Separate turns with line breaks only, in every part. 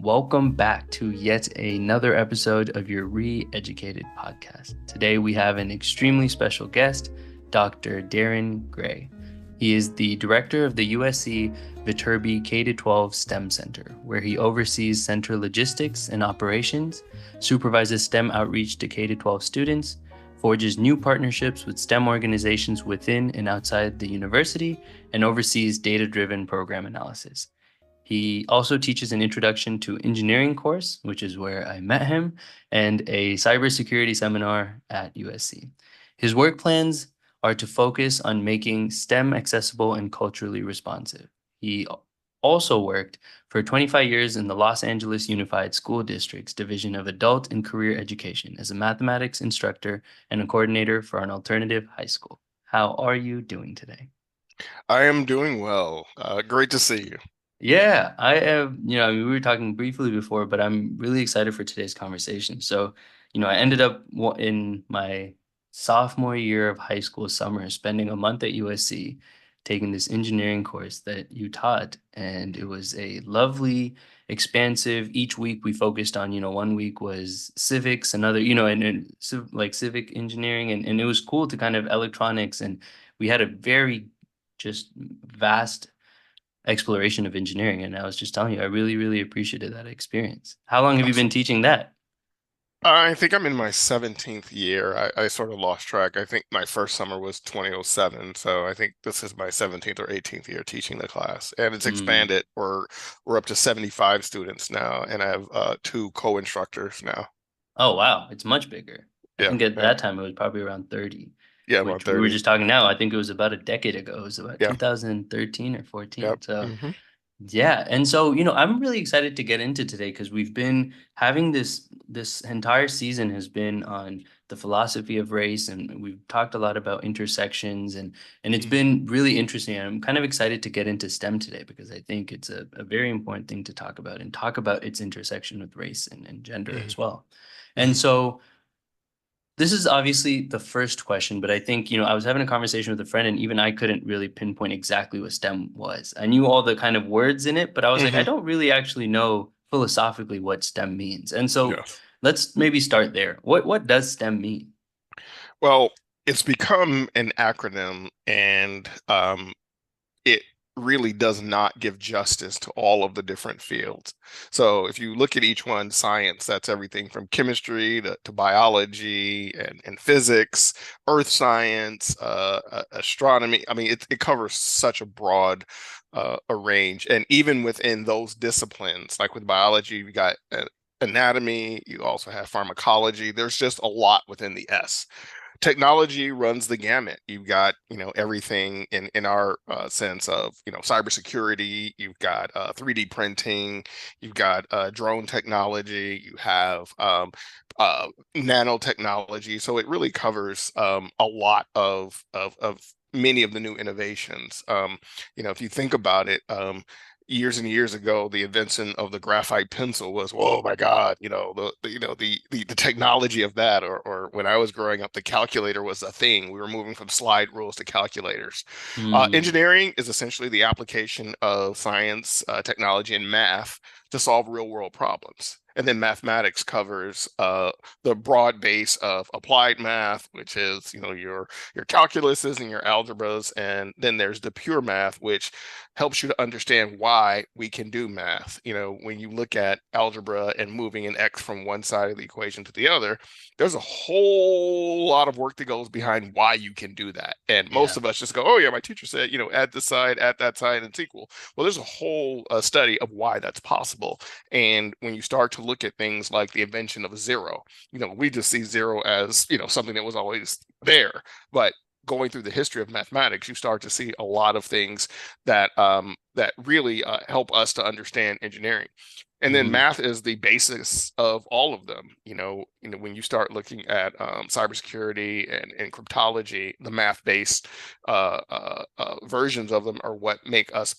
Welcome back to yet another episode of your Re-Educated podcast. Today we have an extremely special guest, Dr. Darin Gray. He is the director of the USC Viterbi K-12 STEM Center, where he oversees center logistics and operations, supervises STEM outreach to K-12 students, forges new partnerships with STEM organizations within and outside the university, and oversees data-driven program analysis. He also teaches an introduction to engineering course, which is where I met him, and a cybersecurity seminar at USC. His work plans are to focus on making STEM accessible and culturally responsive. He also worked for 25 years in the Los Angeles Unified School District's Division of Adult and Career Education as a mathematics instructor and a coordinator for an alternative high school. How are you doing today?
I am doing well. Great to see you.
Yeah, I have, we were talking briefly before, but I'm really excited for today's conversation. So, I ended up in my sophomore year of high school summer, spending a month at USC, taking this engineering course that you taught. And it was a lovely, expansive, each week we focused on, one week was civics, another, like civic engineering. And it was cool to kind of electronics. And we had a very just vast exploration of engineering. And I was just telling you, I really, really appreciated that experience. How long have you been
Awesome.
teaching that?
I think I'm in my 17th year. I sort of lost track. I think my first summer was 2007, so I think this is my 17th or 18th year teaching the class, and it's
Hmm.
expanded. We're up to 75 students now, and I have two co-instructors now.
Oh, wow. It's much bigger. I
Yeah,
think at
and
that time it was probably around 30,
yeah, about
which we were
30.
just talking now. I think it was about a decade ago. It was about
Yeah,
2013 or
yep.
14. So
Hmm.
yeah, and so I'm really excited to get into today because we've been having this entire season has been on the philosophy of race, and we've talked a lot about intersections, and it's
Hmm.
been really interesting. I'm kind of excited to get into STEM today because I think it's a very important thing to talk about and talk about its intersection with race and gender
Hmm.
as well. And
Hmm.
so this is obviously the first question, but I think, I was having a conversation with a friend and even I couldn't really pinpoint exactly what STEM was. I knew all the kind of words in it, but I was like, I
Hmm.
don't really actually know philosophically what STEM means. And so
Yes.
let's maybe start there. What does STEM mean?
Well, it's become an acronym, and it really does not give justice to all of the different fields. So if you look at each one, science, that's everything from chemistry to biology and physics, earth science, astronomy. I mean, it covers such a broad a range. And even within those disciplines, like with biology, you got anatomy, you also have pharmacology. There's just a lot within the S. Technology runs the gamut. You've got, everything in our sense of, cybersecurity. You've got 3D printing. You've got drone technology. You have nanotechnology. So it really covers a lot of many of the new innovations. If you think about it, years and years ago, the invention of the graphite pencil was, oh my God, the technology of that, or when I was growing up, the calculator was a thing. We were moving from slide rules to calculators.
Hmm.
Engineering is essentially the application of science, technology, and math to solve real world problems. And then mathematics covers the broad base of applied math, which is, your calculuses and your algebras, and then there's the pure math, which helps you to understand why we can do math. When you look at algebra and moving an x from one side of the equation to the other, there's a whole lot of work that goes behind why you can do that. And most
Yeah.
of us just go, oh, yeah, my teacher said, add this side, add that side, and it's equal. Well, there's a whole study of why that's possible. And when you start to look at things like the invention of zero, we just see zero as, something that was always there. But going through the history of mathematics, you start to see a lot of things that really help us to understand engineering. And then
Hmm.
math is the basis of all of them. When you start looking at cybersecurity and cryptology, the math-based versions of them are what make us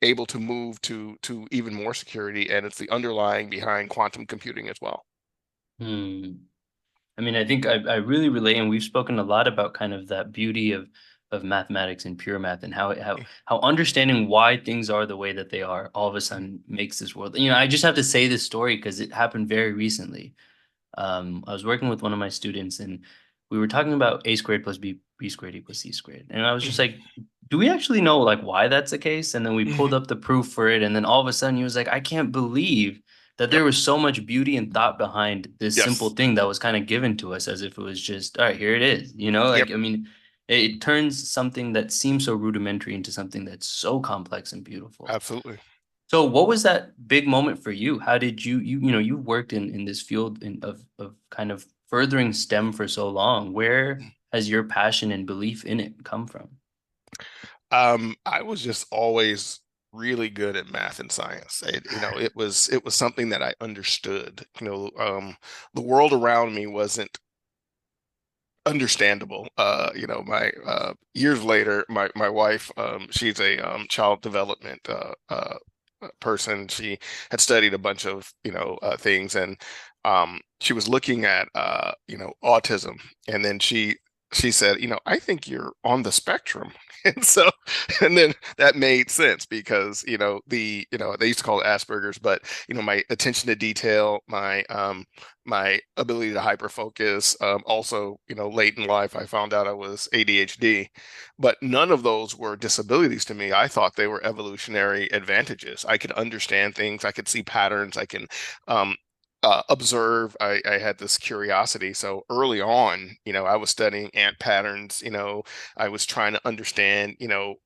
able to move to even more security, and it's the underlying behind quantum computing as well.
Hmm. I mean, I think I really relate, and we've spoken a lot about kind of that beauty of of mathematics and pure math, and how understanding why things are the way that they are all of a sudden makes this world. I just have to say this story because it happened very recently. I was working with one of my students and we were talking about a squared plus b squared equals c squared. And I was just like, do we actually know like why that's the case? And then we pulled
Mhm.
up the proof for it. And then all of a sudden he was like, I can't believe that
Yep.
there was so much beauty and thought behind this simple
Yes.
thing that was kind of given to us as if it was just, all right, here it is.
Yep.
Like, I mean, it turns something that seems so rudimentary into something that's so complex and beautiful.
Absolutely.
So what was that big moment for you? How did you worked in this field of kind of furthering STEM for so long. Where has your passion and belief in it come from?
I was just always really good at math and science. It was something that I understood. The world around me wasn't understandable. My years later, my wife, she's a child development person. She had studied a bunch of things, and she was looking at autism, and then she said, I think you're on the spectrum. And so, and then that made sense because, they used to call it Asperger's, but, my attention to detail, my ability to hyper focus, also, late in life, I found out I was ADHD, but none of those were disabilities to me. I thought they were evolutionary advantages. I could understand things, I could see patterns, I can, observe. I had this curiosity. So early on, I was studying ant patterns. I was trying to understand,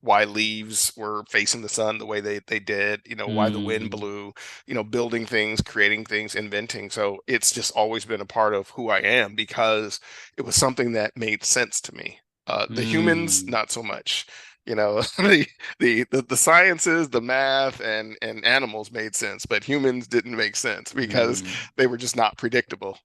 why leaves were facing the sun the way they did, why the wind
Mm,
blew, building things, creating things, inventing. So it's just always been a part of who I am because it was something that made sense to me. The humans,
mm,
not so much. The sciences, the math, and animals made sense, but humans didn't make sense because
mm.
they were just not predictable.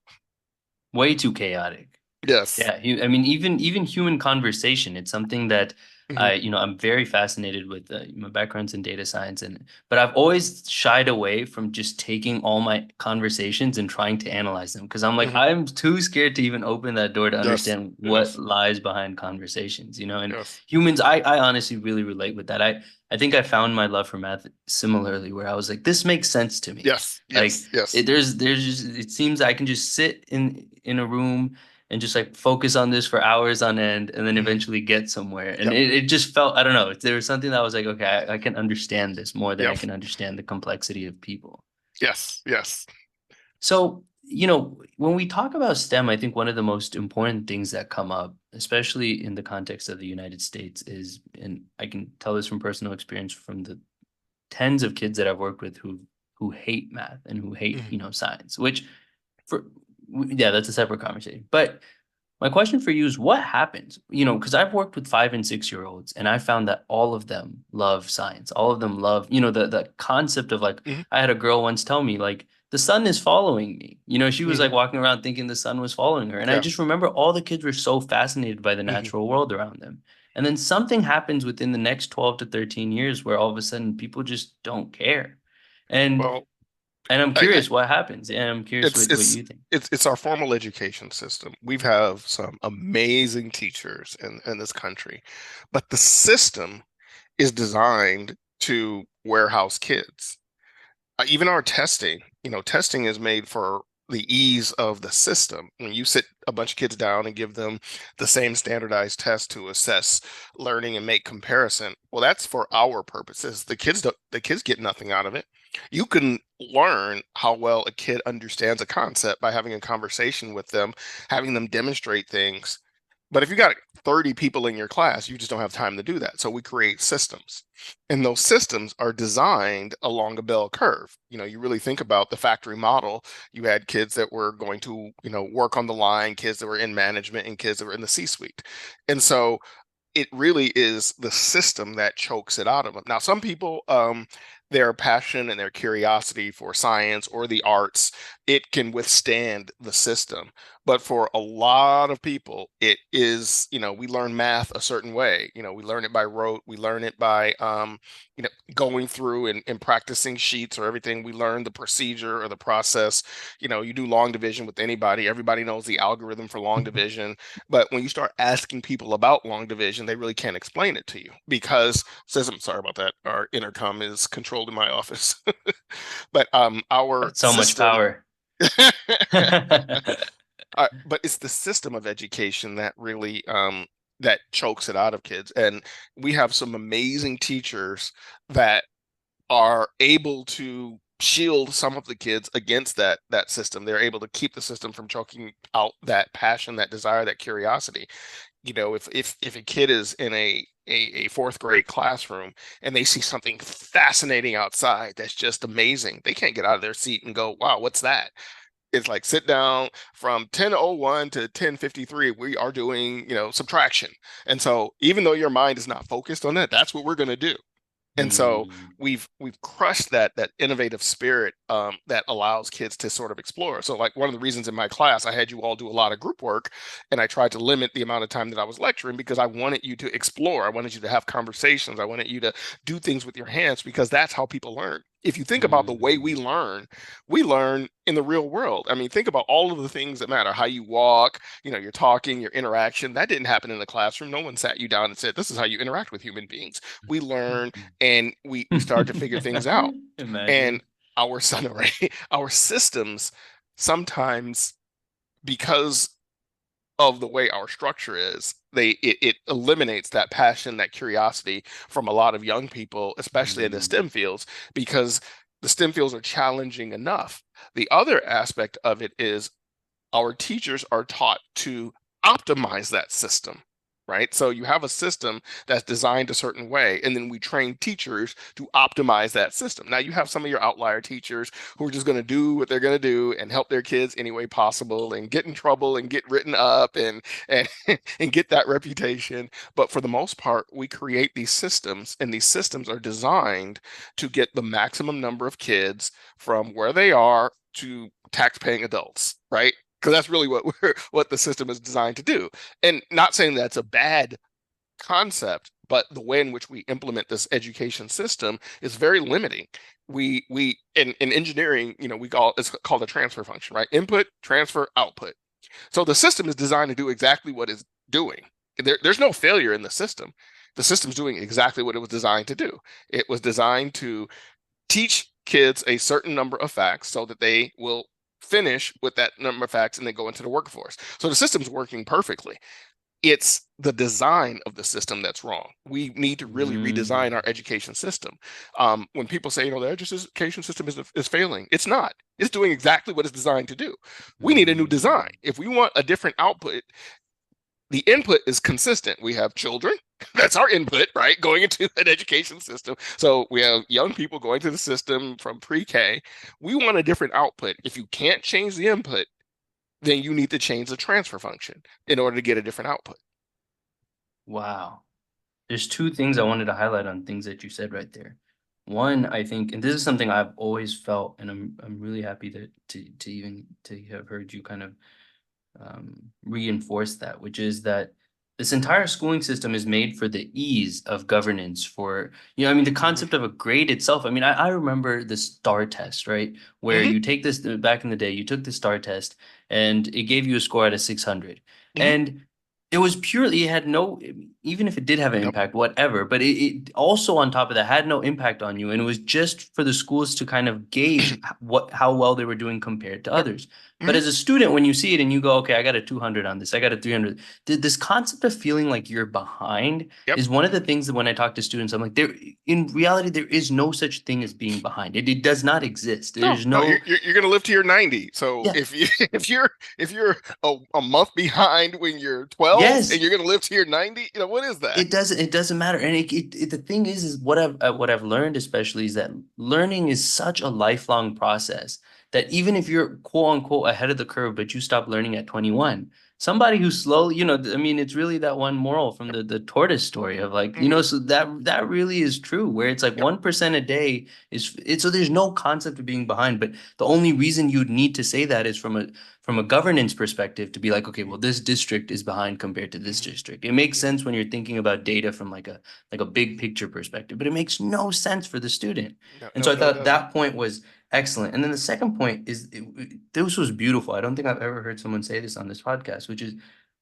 Way too chaotic.
Yes.
Yeah, I mean, even human conversation, it's something that
Hmm.
I'm very fascinated with. My background's in data science, but I've always shied away from just taking all my conversations and trying to analyze them because I'm like,
Hmm.
I'm too scared to even open that door to
Yes.
understand what
Yes.
lies behind conversations, And
Yes.
humans, I honestly really relate with that. I think I found my love for math similarly, where I was like, this makes sense to me.
Yes.
Like
Yes. Yes.
there's just it seems I can just sit in a room and just like focus on this for hours on end and then
Hmm.
eventually get somewhere. And
Yep.
it just felt, I don't know, there was something that was like, okay, I can understand this more than I
Yep.
can understand the complexity of people.
Yes. Yes.
So, when we talk about STEM, I think one of the most important things that come up, especially in the context of the United States, is, and I can tell this from personal experience from the tens of kids that I've worked with who hate math and who hate,
Hmm.
science, which for yeah, that's a separate conversation. But my question for you is what happens? Because I've worked with 5 and 6 year olds and I found that all of them love science. All of them love, the concept of like,
Hmm.
I had a girl once tell me, like, the sun is following me. She was
Hmm.
like walking around thinking the sun was following her. And I
Yeah.
just remember all the kids were so fascinated by the
Hmm.
natural world around them. And then something happens within the next 12 to 13 years where all of a sudden people just don't care. And
Well,
and I'm
I,
curious what happens. And I'm curious
it's
what
it's
you think.
it's our formal education system. We have some amazing teachers in this country, but the system is designed to warehouse kids. Even our testing, testing is made for the ease of the system. When you sit a bunch of kids down and give them the same standardized test to assess learning and make comparison, well, that's for our purposes. The kids get nothing out of it. You can learn how well a kid understands a concept by having a conversation with them, having them demonstrate things. But if you got 30 people in your class, you just don't have time to do that. So we create systems. And those systems are designed along a bell curve. You really think about the factory model. You had kids that were going to, work on the line, kids that were in management, and kids that were in the C-suite. And so it really is the system that chokes it out of them. Now, some people, their passion and their curiosity for science or the arts, it can withstand the system. But for a lot of people, it is, we learn math a certain way. We learn it by rote. We learn it by, going through and practicing sheets or everything. We learn the procedure or the process. You do long division with anybody. Everybody knows the algorithm for long division. But when you start asking people about long division, they really can't explain it to you because, says, I'm sorry about that. Our intercom is controlled in my office. But our
That's so much
system.
power.
But it's the system of education that really that chokes it out of kids. And we have some amazing teachers that are able to shield some of the kids against that system. They're able to keep the system from choking out that passion, that desire, that curiosity. If a kid is in a fourth grade classroom and they see something fascinating outside that's just amazing, they can't get out of their seat and go, wow, what's that? It's like sit down from 10:01 to 10:53. We are doing, subtraction. And so even though your mind is not focused on that, that's what we're going to do. And so
Mm.
we've crushed that innovative spirit that allows kids to sort of explore. So like one of the reasons in my class I had you all do a lot of group work, and I tried to limit the amount of time that I was lecturing because I wanted you to explore. I wanted you to have conversations. I wanted you to do things with your hands because that's how people learn. If you think about the way
Mm.
we learn in the real world. I mean, think about all of the things that matter, how you walk, your talking, your interaction. That didn't happen in the classroom. No one sat you down and said, this is how you interact with human beings. We learn and we start to figure things out. And
Imagine.
our our systems sometimes, because of the way our structure is, it eliminates that passion, that curiosity from a lot of young people, especially in the
Mm.
STEM fields, because the STEM fields are challenging enough. The other aspect of it is our teachers are taught to optimize that system, right? So you have a system that's designed a certain way, and then we train teachers to optimize that system. Now you have some of your outlier teachers who are just going to do what they're going to do and help their kids any way possible and get in trouble and get written up and and get that reputation. But for the most part, we create these systems, and these systems are designed to get the maximum number of kids from where they are to tax-paying adults, right? Because that's really what the system is designed to do. And not saying that's a bad concept, but the way in which we implement this education system is very limiting. We in engineering, we call it's called a transfer function, right? Input, transfer, output. So the system is designed to do exactly what it's doing. There's no failure in the system. The system's doing exactly what it was designed to do. It was designed to teach kids a certain number of facts so that they will finish with that number of facts and then go into the workforce. So the system's working perfectly. It's the design of the system that's wrong. We need to really redesign our
Mm.
education system. When people say, the education system is failing, it's not. It's doing exactly what it's designed to do. We need a new design.
Mm.
If we want a different output, the input is consistent. We have children, that's our input, right? Going into an education system. So we have young people going to the system from pre-K. We want a different output. If you can't change the input, then you need to change the transfer function in order to get a different output.
Wow. There's two things I wanted to highlight on things that you said right there. One, I think, and this is something I've always felt, and I'm really happy to even to have heard you kind of reinforce that, which is that this entire schooling system is made for the ease of governance for, I mean, the
Mhm.
concept of a grade itself. I mean, I remember the STAR test, right? Where
Mhm.
you take this back in the day, you took the STAR test and it gave you a score out of 600.
Mhm.
And it was purely, it had no, even if it did have an
Nope.
impact, whatever, but it also on top of that had no impact on you. And it was just for the schools to kind of gauge how well they were doing compared to
Yep.
others. But
Mhm.
as a student, when you see it and you go, okay, I got a 200 on this, I got a 300, this concept of feeling like you're behind
Yep.
is one of the things that when I talk to students, I'm like, in reality, there is no such thing as being behind. It does not exist.
No,
There's
no, you're
no,
you're gonna live to your 90. So
yeah,
if you're a month behind when you're 12 and
yes,
you're gonna live to your 90, what is that?
it doesn't matter. And the thing is what I've learned especially is that learning is such a lifelong process that even if you're quote unquote ahead of the curve, but you stop learning at 21, somebody who slowly, I mean, it's really that one moral from the tortoise story of like,
Hmm.
so that really is true, where it's like
Yep.
1% a day is it's so there's no concept of being behind, but the only reason you'd need to say that is from a governance perspective to be like, okay, well, this district is behind compared to this
Hmm.
district. It makes
Hmm.
sense when you're thinking about data from like a big picture perspective, but it makes no sense for the student.
No,
And so
no,
I
no, it
thought
doesn't.
that point was excellent. And then the second point is this was beautiful. I don't think I've ever heard someone say this on this podcast, which is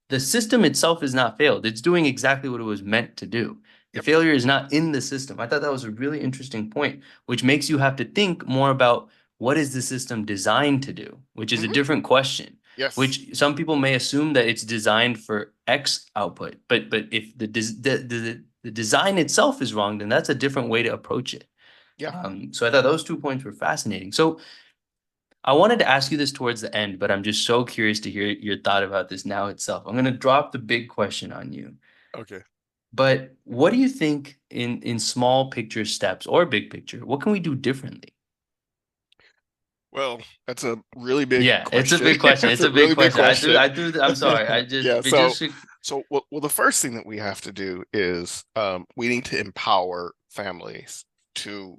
the system itself is not failed. It's doing exactly what it was meant to do. The
Yep.
failure is not in the system. I thought that was a really interesting point, which makes you have to think more about what is the system designed to do, which is a
Hmm.
different question,
Yes.
which some people may assume that it's designed for X output. But if the design itself is wrong, then that's a different way to approach it.
Yeah.
So I thought those 2 points were fascinating. So I wanted to ask you this towards the end, but I'm just so curious to hear your thought about this now itself. I'm going to drop the big question on you.
Okay.
But what do you think in small picture steps or big picture? What can we do differently?
Well, that's a really big
Yeah, it's a
question.
big question.
That's
It's
a
a big
really big
question.
question.
I'm sorry.
Yeah.
We just should.
Well, the first thing that we have to do is we need to empower families to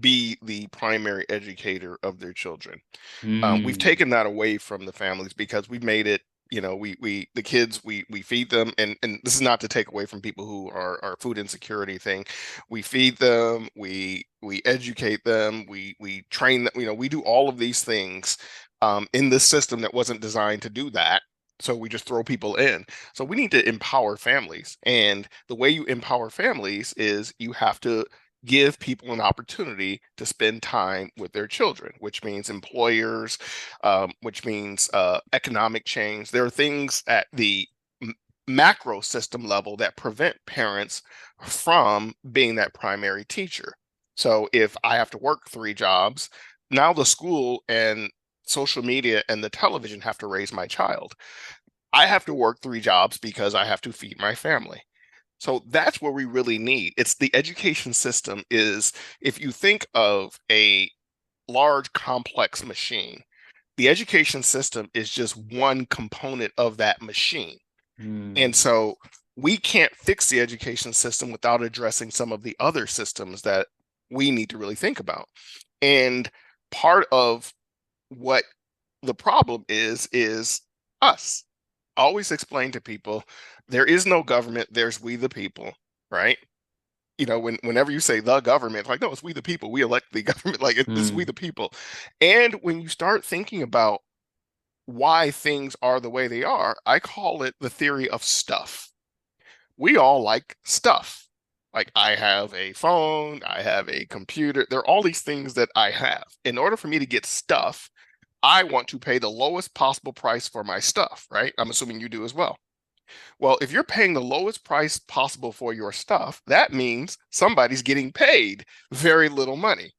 be the primary educator of their children. We've
Mm,
taken that away from the families because we've made it, the kids, we feed them, and this is not to take away from people who are food insecurity thing. We feed them, we educate them, we train them, we do all of these things in this system that wasn't designed to do that. So we just throw people in. So we need to empower families. And the way you empower families is you have to give people an opportunity to spend time with their children, which means employers, which means economic change. There are things at the macro system level that prevent parents from being that primary teacher. So if I have to work 3 jobs, now the school and social media and the television have to raise my child. I have to work 3 jobs because I have to feed my family. So that's where we really need. It's the education system is, if you think of a large complex machine, the education system is just one component of that machine. And
mm,
so we can't fix the education system without addressing some of the other systems that we need to really think about. And part of what the problem is us. I always explain to people there is no government, there's we the people, right? Whenever you say the government, like, no, it's we the people, we elect the government, like it's we
mm,
the people. And when you start thinking about why things are the way they are, I call it the theory of stuff. We all like stuff. Like, I have a phone, I have a computer, there are all these things that I have. In order for me to get stuff, I want to pay the lowest possible price for my stuff, right? I'm assuming you do as well. Well, if you're paying the lowest price possible for your stuff, that means somebody's getting paid very little money.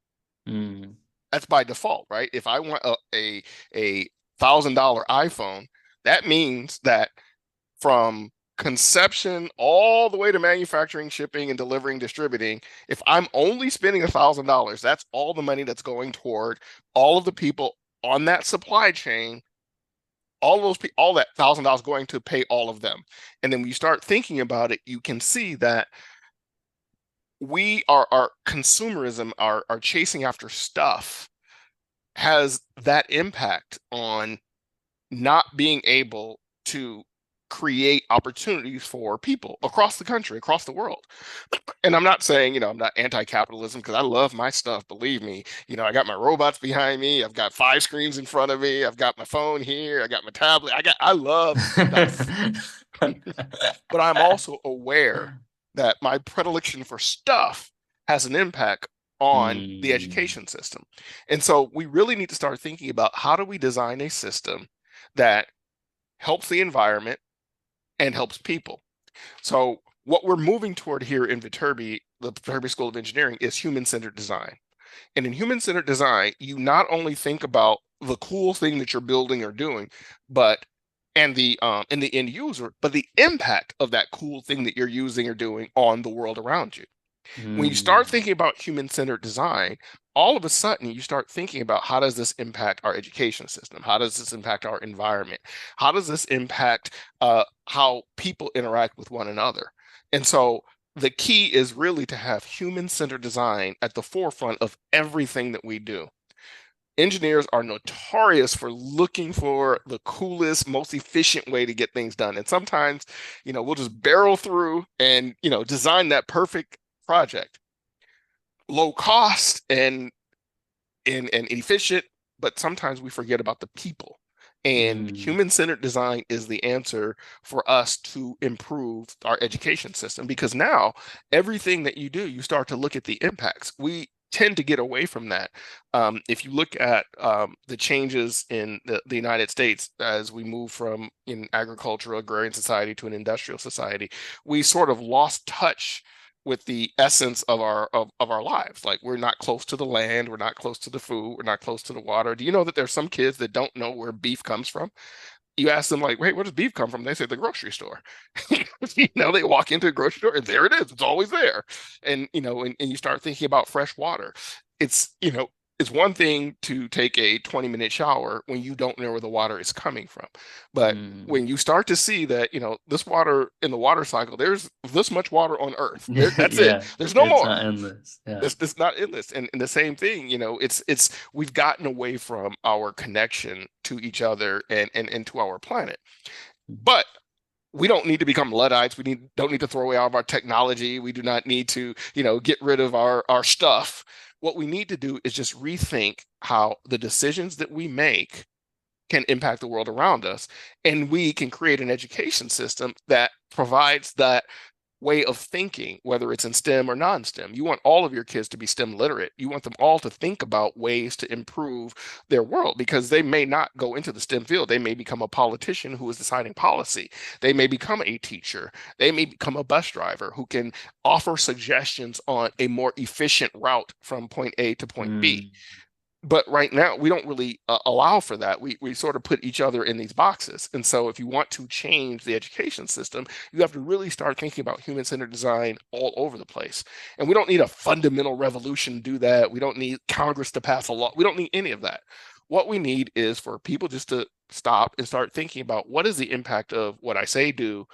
mm,
That's by default, right? If I want a $1,000 iPhone, that means that from conception all the way to manufacturing, shipping, and delivering, distributing, if I'm only spending $1,000, that's all the money that's going toward all of the people on that supply chain, all those people, all that $1,000 going to pay all of them. And then when you start thinking about it, you can see that we are our consumerism, our chasing after stuff has that impact on not being able to create opportunities for people across the country, across the world. And I'm not saying, I'm not anti-capitalism because I love my stuff, believe me. I got my robots behind me, I've got 5 screens in front of me, I've got my phone here, I got my tablet, I love stuff. But I'm also aware that my predilection for stuff has an impact on the
mm,
education system. And so we really need to start thinking about how do we design a system that helps the environment and helps people. So what we're moving toward here in Viterbi, the Viterbi School of Engineering, is human-centered design. And in human-centered design, you not only think about the cool thing that you're building or doing, but and the end user, but the impact of that cool thing that you're using or doing on the world around you. When you start
Mm,
thinking about human-centered design, all of a sudden you start thinking about how does this impact our education system? How does this impact our environment? How does this impact how people interact with one another? And so the key is really to have human-centered design at the forefront of everything that we do. Engineers are notorious for looking for the coolest, most efficient way to get things done. And sometimes, we'll just barrel through and, design that perfect project, low cost and efficient, but sometimes we forget about the people. And
mm,
human-centered design is the answer for us to improve our education system because now everything that you do, you start to look at the impacts. We tend to get away from that. If you look at the changes in the United States as we move from an agricultural agrarian society to an industrial society, we sort of lost touch with the essence of our lives. Like we're not close to the land, we're not close to the food, we're not close to the water. Do you know that there's some kids that don't know where beef comes from? You ask them like, wait, where does beef come from? They say the grocery store. They walk into a grocery store and there it is. It's always there. And you start thinking about fresh water. It's one thing to take a 20-minute shower when you don't know where the water is coming from. But
mm.
when you start to see that, this water in the water cycle, there's this much water on Earth. That's it.
Yeah,
There's no
it's
more.
not endless. Yeah.
It's not endless. And the same thing, it's we've gotten away from our connection to each other and to our planet. But we don't need to become Luddites. Don't need to throw away all of our technology. We do not need to, get rid of our stuff. What we need to do is just rethink how the decisions that we make can impact the world around us. And we can create an education system that provides that way of thinking, whether it's in STEM or non-STEM. You want all of your kids to be STEM literate. You want them all to think about ways to improve their world because they may not go into the STEM field. They may become a politician who is deciding policy. They may become a teacher. They may become a bus driver who can offer suggestions on a more efficient route from point A to point B.
Mm,
But right now we don't really allow for that. We sort of put each other in these boxes. And so if you want to change the education system, you have to really start thinking about human-centered design all over the place. And we don't need a fundamental revolution to do that. We don't need Congress to pass a law. We don't need any of that. What we need is for people just to stop and start thinking about what is the impact of what I say do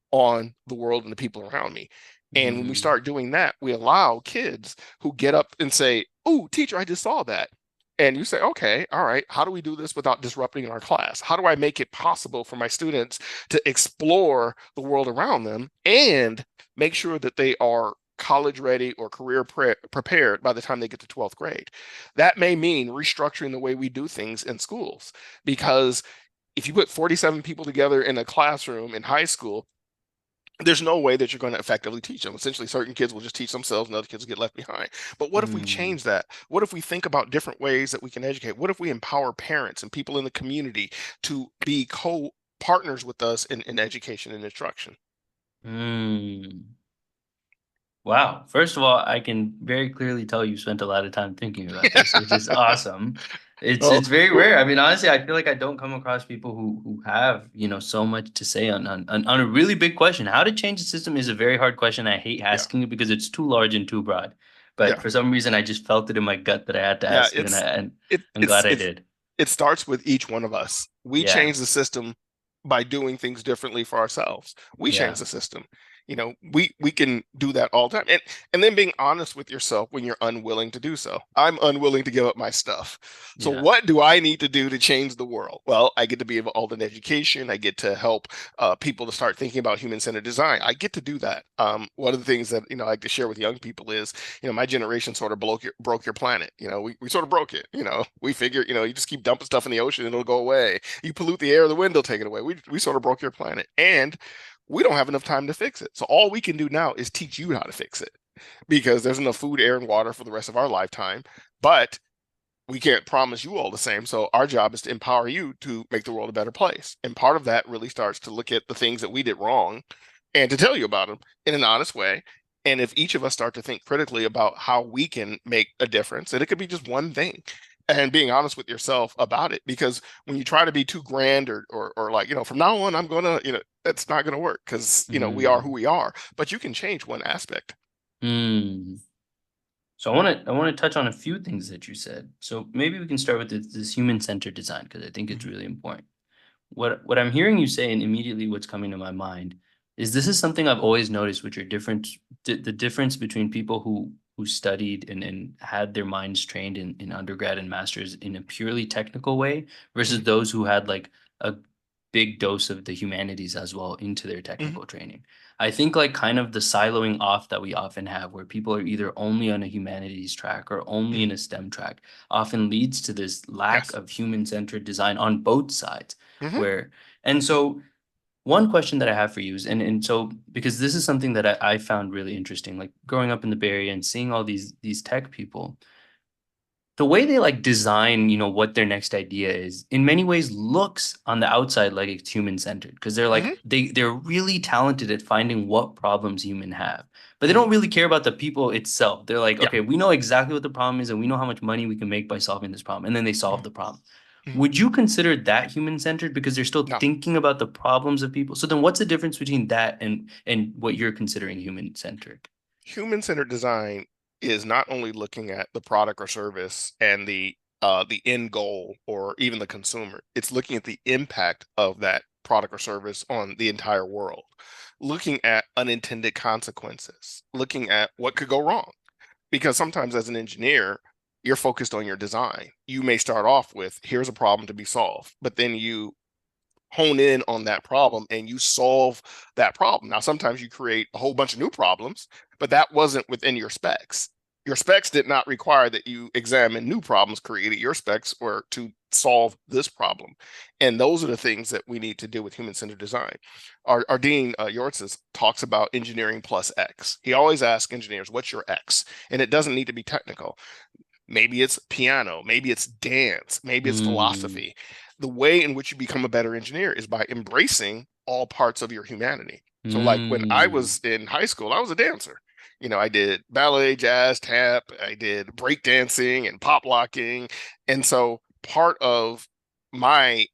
on the world and the people around me. And when we
mm,
start doing that, we allow kids who get up and say, "Oh, teacher, I just saw that." And you say, okay, all right, how do we do this without disrupting our class? How do I make it possible for my students to explore the world around them and make sure that they are college ready or prepared by the time they get to 12th grade? That may mean restructuring the way we do things in schools because if you put 47 people together in a classroom in high school, there's no way that you're going to effectively teach them. Essentially, certain kids will just teach themselves and other kids will get left behind. But what if we
mm.
change that? What if we think about different ways that we can educate? What if we empower parents and people in the community to be co-partners with us in education and instruction?
Mm. Wow. First of all, I can very clearly tell you spent a lot of time thinking about this, which is awesome. It's
Oh,
it's very
well,
rare. I mean, honestly, I feel like I don't come across people who have, so much to say on a really big question. How to change the system is a very hard question. I hate
yeah,
asking it because it's too large and too broad. But
yeah,
for some reason, I just felt it in my gut that I had to
yeah.
ask it, and
It
I'm glad I did.
it starts with each one of us. We
Yeah.
change the system by doing things differently for ourselves. We change
Yeah.
the system. We can do that all the time. And then being honest with yourself when you're unwilling to do so. I'm unwilling to give up my stuff. So
Yeah.
what do I need to do to change the world? Well, I get to be involved in education. I get to help people to start thinking about human-centered design. I get to do that. One of the things that I like to share with young people is, my generation sort of broke your planet. We sort of broke it. We figure, you just keep dumping stuff in the ocean and it'll go away. You pollute the air, the wind will take it away. We sort of broke your planet. And we don't have enough time to fix it. So all we can do now is teach you how to fix it because there's enough food, air, and water for the rest of our lifetime. But we can't promise you all the same. So our job is to empower you to make the world a better place. And part of that really starts to look at the things that we did wrong and to tell you about them in an honest way. And if each of us start to think critically about how we can make a difference, and it could be just one thing, and being honest with yourself about it, because when you try to be too grand or like, from now on, I'm gonna, that's not gonna work because we are who
Mm.
we are. But you can change one aspect.
Hmm. So I want to touch on a few things that you said. So maybe we can start with this human-centered design because I think it's
Mhm.
really important. What I'm hearing you say, and immediately what's coming to my mind, is this is something I've always noticed, which are the difference between people who studied and had their minds trained in undergrad and masters in a purely technical way versus
Mhm.
those who had like a big dose of the humanities as well into their
Mhm.
technical training. I think like kind of the siloing off that we often have where people are either only on a humanities track or only
Mhm.
in a STEM track often leads to this lack
Yes.
of human-centered design on both sides
Mhm.
where and so one question that I have for you is and so because this is something that I found really interesting, like growing up in the Bay Area and seeing all these tech people, the way they like design, what their next idea is, in many ways looks on the outside like it's human centered because they're
Mhm.
like they're really talented at finding what problems human have. But they
Mhm.
don't really care about the people itself. They're like,
Yeah.
okay, we know exactly what the problem is and we know how much money we can make by solving this problem. And then they solve
Mhm.
the problem.
Mhm.
Would you consider that human centered because they're still
No.
thinking about the problems of people? So then what's the difference between that and what you're considering human centered?
Human-centered design is not only looking at the product or service and the end goal or even the consumer. It's looking at the impact of that product or service on the entire world, looking at unintended consequences, looking at what could go wrong. Because sometimes as an engineer, you're focused on your design. You may start off with, here's a problem to be solved, but then you hone in on that problem and you solve that problem. Now, sometimes you create a whole bunch of new problems, but that wasn't within your specs. Your specs did not require that you examine new problems created. Your specs were to solve this problem. And those are the things that we need to do with human-centered design. Our Dean Yortzis talks about engineering plus X. He always asks engineers, what's your X? And it doesn't need to be technical. Maybe it's piano, maybe it's dance, maybe it's
Mm,
philosophy. The way in which you become a better engineer is by embracing all parts of your humanity. So, like when I
mm,
was in high school, I was a dancer. I did ballet, jazz, tap, I did break dancing and pop locking. And so, part of my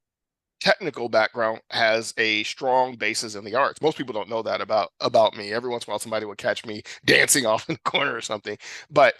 technical background has a strong basis in the arts. Most people don't know that about me. Every once in a while, somebody would catch me dancing off in the corner or something. But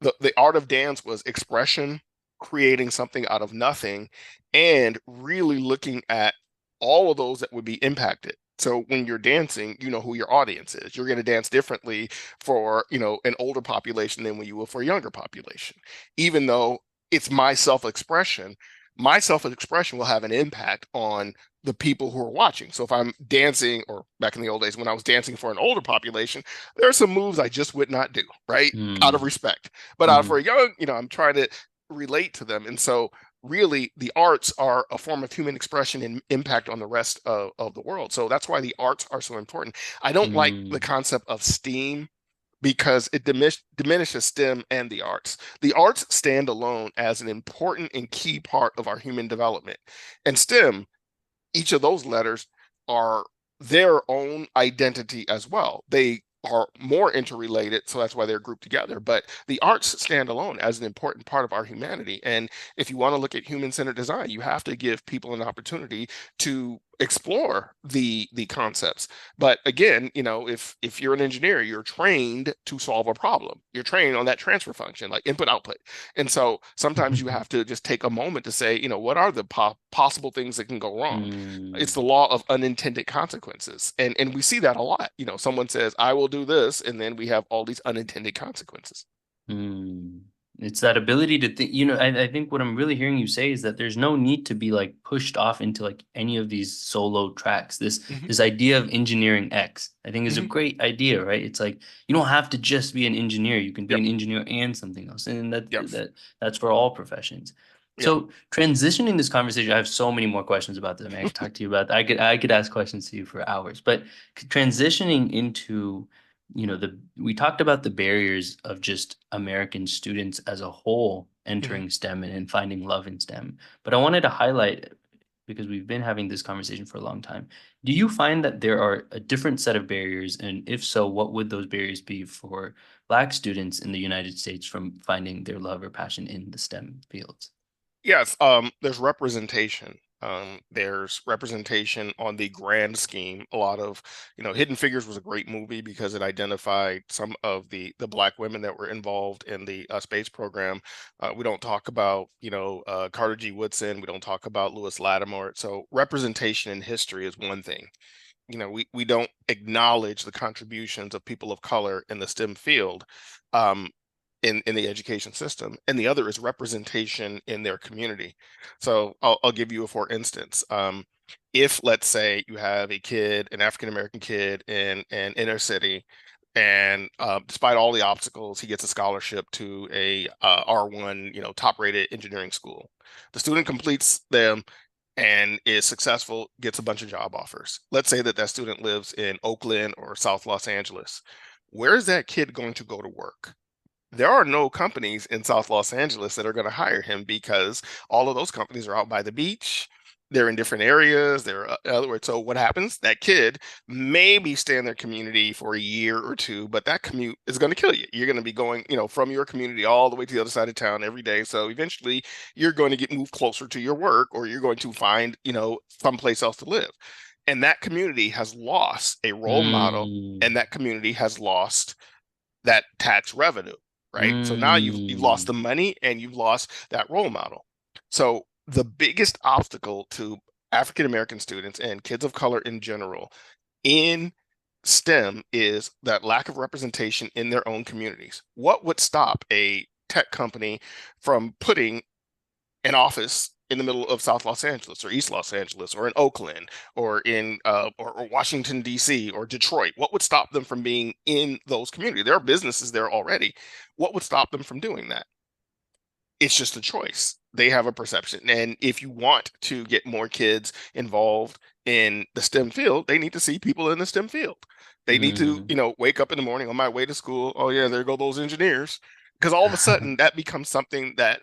the art of dance was expression, creating something out of nothing, and really looking at all of those that would be impacted. So when you're dancing, you know who your audience is. You're going to dance differently for, an older population than when you will for a younger population. Even though it's my self-expression will have an impact on the people who are watching. So if I'm dancing, or back in the old days when I was dancing for an older population, there are some moves I just would not do, right? Out of
mm,
respect. But for
mhm,
a young, I'm trying to relate to them. And so really the arts are a form of human expression and impact on the rest of the world. So that's why the arts are so important. I don't like the
mm,
concept of STEAM because it diminishes STEM and the arts. The arts stand alone as an important and key part of our human development. And STEM, each of those letters are their own identity as well. They are more interrelated, so that's why they're grouped together. But the arts stand alone as an important part of our humanity. And if you want to look at human-centered design, you have to give people an opportunity to explore the concepts. But again, if you're an engineer, you're trained to solve a problem. You're trained on that transfer function, like input output. And so sometimes you have to just take a moment to say, what are the possible things that can go wrong? It's the
mm.
law of unintended consequences. And we see that a lot. Someone says, I will do this, and then we have all these unintended consequences.
Mm. It's that ability to think, I think what I'm really hearing you say is that there's no need to be like pushed off into like any of these solo tracks. This
Hmm.
this idea of engineering X, I think is a
Hmm.
great idea, right? It's like you don't have to just be an engineer. You can be
Yep.
an engineer and something else. And that
Yep.
that that's for all professions.
Yep.
So transitioning this conversation, I have so many more questions about this. I mean, I could talk to you about I could ask questions to you for hours, but transitioning into we talked about the barriers of just American students as a whole
Hmm.
entering STEM and finding love in STEM. But I wanted to highlight, because we've been having this conversation for a long time, do you find that there are a different set of barriers? And if so, what would those barriers be for Black students in the United States from finding their love or passion in the STEM fields?
Yes, there's representation. There's representation on the grand scheme. A lot of, Hidden Figures was a great movie because it identified some of the Black women that were involved in the space program. We don't talk about, Carter G. Woodson. We don't talk about Lewis Lattimore. So representation in history is one thing. We don't acknowledge the contributions of people of color in the STEM field. In the education system, and the other is representation in their community. So I'll give you a for instance. If, let's say, you have a kid, an African American kid in an inner city, and despite all the obstacles, he gets a scholarship to a R1, top-rated engineering school. The student completes them and is successful, gets a bunch of job offers. Let's say that student lives in Oakland or South Los Angeles. Where is that kid going to go to work? There are no companies in South Los Angeles that are going to hire him because all of those companies are out by the beach. They're in different areas. In other words, so what happens? That kid maybe stay in their community for a year or two, but that commute is going to kill you. You're going to be going, from your community all the way to the other side of town every day. So eventually you're going to get moved closer to your work, or you're going to find, someplace else to live. And that community has lost a role model, and
Mm,
that community has lost that tax revenue, right? So now you've lost
mm,
the money and you've lost that role model. So the biggest obstacle to African American students and kids of color in general in STEM is that lack of representation in their own communities. What would stop a tech company from putting an office in the middle of South Los Angeles or East Los Angeles or in Oakland or in or Washington D.C. or Detroit? What would stop them from being in those communities? There are businesses there already. What would stop them from doing that? It's just a choice. They have a perception, and if you want to get more kids involved in the STEM field, they need to see people in the STEM field. They need to,
mm.
wake up in the morning on my way to school. Oh yeah, there go those engineers. Because all of a sudden that becomes something that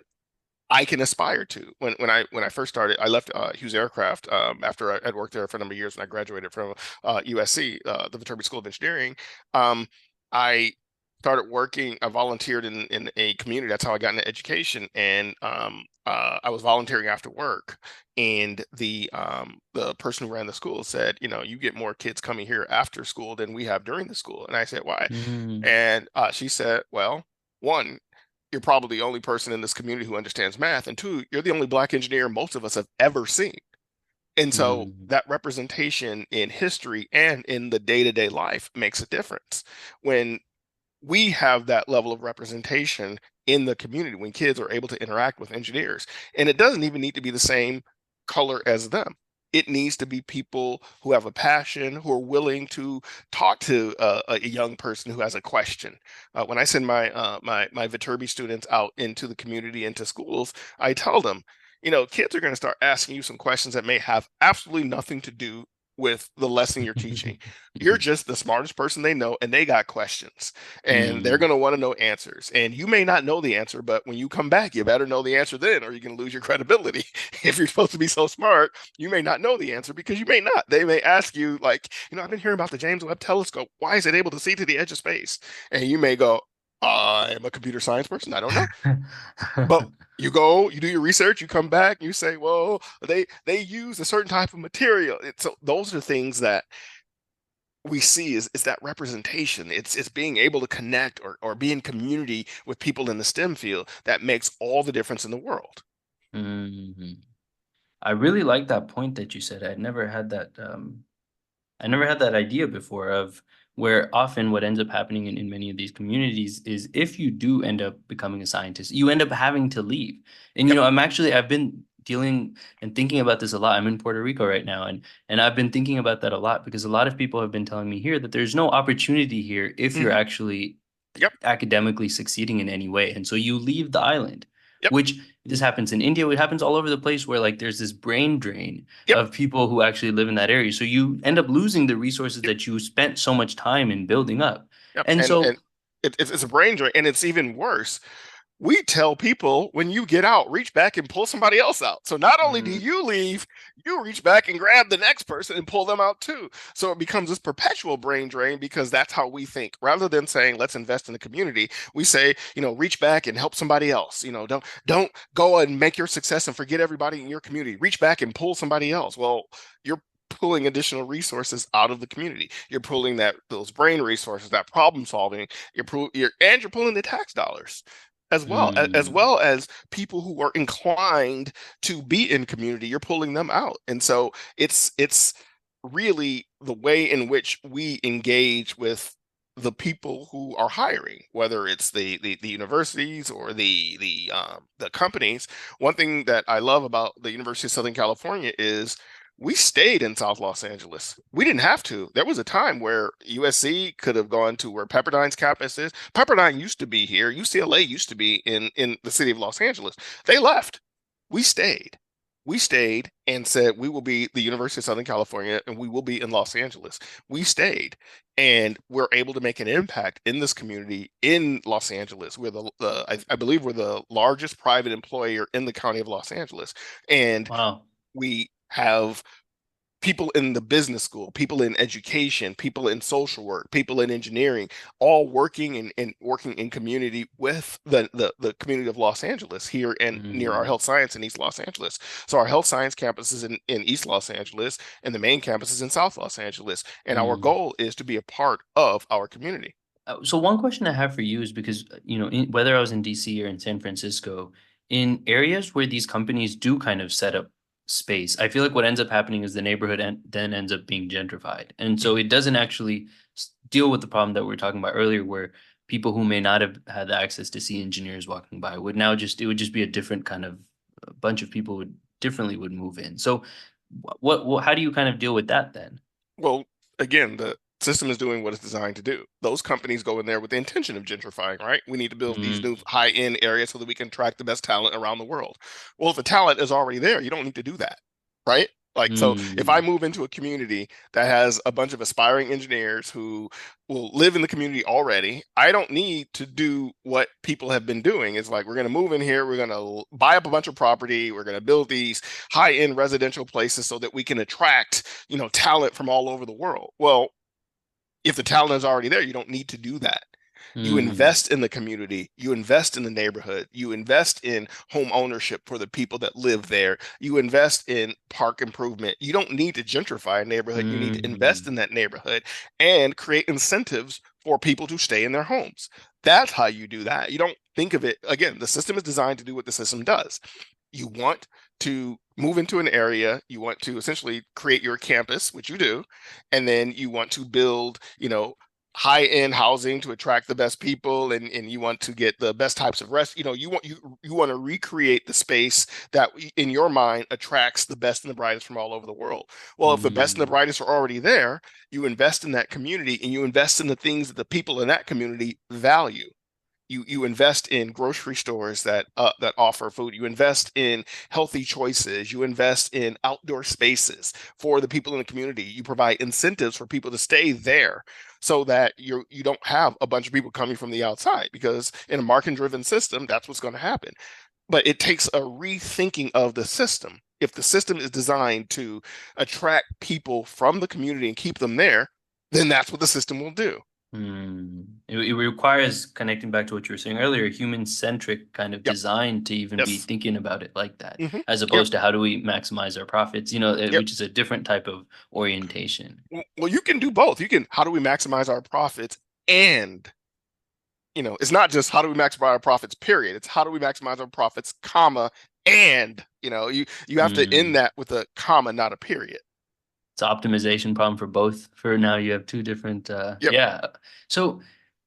I can aspire to. When I first started, I left Hughes Aircraft after I had worked there for a number of years, and I graduated from USC, the Viterbi School of Engineering. I started working. I volunteered in a community. That's how I got into education, and I was volunteering after work. And the person who ran the school said, you get more kids coming here after school than we have during the school. And I said, why?
Mm,
And she said, well, one, you're probably the only person in this community who understands math, and two, you're the only Black engineer most of us have ever seen. And so
mm,
that representation in history and in the day-to-day life makes a difference. When we have that level of representation in the community, when kids are able to interact with engineers, and it doesn't even need to be the same color as them. It needs to be people who have a passion, who are willing to talk to a young person who has a question. When I send my Viterbi students out into the community, into schools, I tell them, kids are going to start asking you some questions that may have absolutely nothing to do with the lesson you're teaching. You're just the smartest person they know, and they got questions, and they're
mm,
going to want to know answers. And you may not know the answer, but when you come back, you better know the answer then, or you're going to lose your credibility. If you're supposed to be so smart, you may not know the answer because you may not. They may ask you, like, I've been hearing about the James Webb Telescope. Why is it able to see to the edge of space? And you may go, I'm a computer science person. I don't know. But you go, you do your research, you come back, you say, well, they use a certain type of material. So those are the things that we see is that representation. It's being able to connect or be in community with people in the STEM field that makes all the difference in the world.
mm. I really like that point that you said. I never had that idea before of where often what ends up happening in many of these communities is if you do end up becoming a scientist, you end up having to leave. And
Yep.
I've been dealing and thinking about this a lot. I'm in Puerto Rico right now, and I've been thinking about that a lot because a lot of people have been telling me here that there's no opportunity here if you're
Hmm.
actually
Yep.
academically succeeding in any way. And so you leave the island,
Yep.
which this happens in India, it happens all over the place where like there's this brain drain
Yep.
of people who actually live in that area. So you end up losing the resources
Yep.
that you spent so much time in building up.
Yep.
And
And
so,
it's a brain drain, and it's even worse. we tell people when you get out, reach back and pull somebody else out. So not only do
Mm,
you leave, you reach back and grab the next person and pull them out too. So it becomes this perpetual brain drain because that's how we think. Rather than saying let's invest in the community, we say, reach back and help somebody else. Don't go and make your success and forget everybody in your community. Reach back and pull somebody else. Well, you're pulling additional resources out of the community. You're pulling those brain resources, that problem solving. You're pulling the tax dollars as
mm,
well as people who are inclined to be in community. You're pulling them out, and so it's really the way in which we engage with the people who are hiring, whether it's the universities or the companies. One thing that I love about the University of Southern California is we stayed in South Los Angeles. We didn't have to. There was a time where USC could have gone to where Pepperdine's campus is. Pepperdine used to be here. UCLA used to be in the city of Los Angeles. They left. We stayed. We stayed and said we will be the University of Southern California and we will be in Los Angeles. We stayed and we're able to make an impact in this community in Los Angeles. I believe we're the largest private employer in the county of Los Angeles. And
wow.
we have people in the business school, people in education, people in social work, people in engineering, all working and working in community with the community of Los Angeles here and near our
Mm,
health science in East Los Angeles. So our health science campus is in East Los Angeles and the main campus is in South Los Angeles. And our
mm.
goal is to be a part of our community.
So one question I have for you is because, whether I was in DC or in San Francisco, in areas where these companies do kind of set up space, I feel like what ends up happening is the neighborhood then ends up being gentrified. And so it doesn't actually deal with the problem that we were talking about earlier, where people who may not have had the access to see engineers walking by would now it would just be a different kind of a bunch of people would move in. So how do you kind of deal with that then?
Well, again, the system is doing what it's designed to do. Those companies go in there with the intention of gentrifying, right? We need to build these new
Mm,
high-end areas so that we can attract the best talent around the world. Well, if the talent is already there, you don't need to do that, right? Like, so if I
mm,
move into a community that has a bunch of aspiring engineers who will live in the community already, I don't need to do what people have been doing. It's like, we're going to move in here, we're going to buy up a bunch of property, we're going to build these high-end residential places so that we can attract, talent from all over the world. Well, if the talent is already there, you don't need to do that. You
mm,
invest in the community, you invest in the neighborhood, you invest in home ownership for the people that live there, you invest in park improvement. You don't need to gentrify a neighborhood, you need to invest
mm.
in that neighborhood and create incentives for people to stay in their homes. That's how you do that. You don't think of it, again, the system is designed to do what the system does. You want to move into an area, you want to essentially create your campus, which you do, and then you want to build, high-end housing to attract the best people, and you want to get the best types of rest. You want to recreate the space that in your mind attracts the best and the brightest from all over the world. Well, if the best and the
Mm,
brightest are already there, you invest in that community and you invest in the things that the people in that community value. You invest in grocery stores that offer food. You invest in healthy choices. You invest in outdoor spaces for the people in the community. You provide incentives for people to stay there so that you don't have a bunch of people coming from the outside, because in a market driven system that's what's going to happen. But it takes a rethinking of the system. If the system is designed to attract people from the community and keep them there, then that's what the system will do.
it requires connecting back to what you were saying earlier, human-centric kind of
Yep.
design to even be
Yes.
thinking about it like that,
Hmm.
as
Yep.
opposed to how do we maximize our profits,
Yep.
which is a different type of orientation.
Well, you can do both. You can, how do we maximize our profits? And, it's not just how do we maximize our profits, period. It's how do we maximize our profits, comma, and, you have to end
Mm.
that with a comma, not a period.
It's an optimization problem for both. For now, you have two different,
Yep.
yeah. So,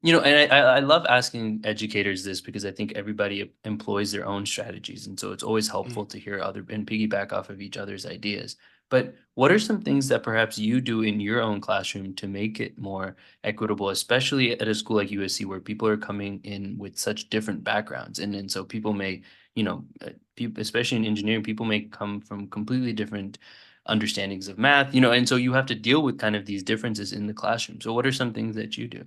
and I love asking educators this because I think everybody employs their own strategies, and so it's always
Mhm.
helpful to hear other and piggyback off of each other's ideas. But what are some things that perhaps you do in your own classroom to make it more equitable, especially at a school like USC where people are coming in with such different backgrounds, and so people may, especially in engineering, people may come from completely different understandings of math, and so you have to deal with kind of these differences in the classroom. So what are some things that you do?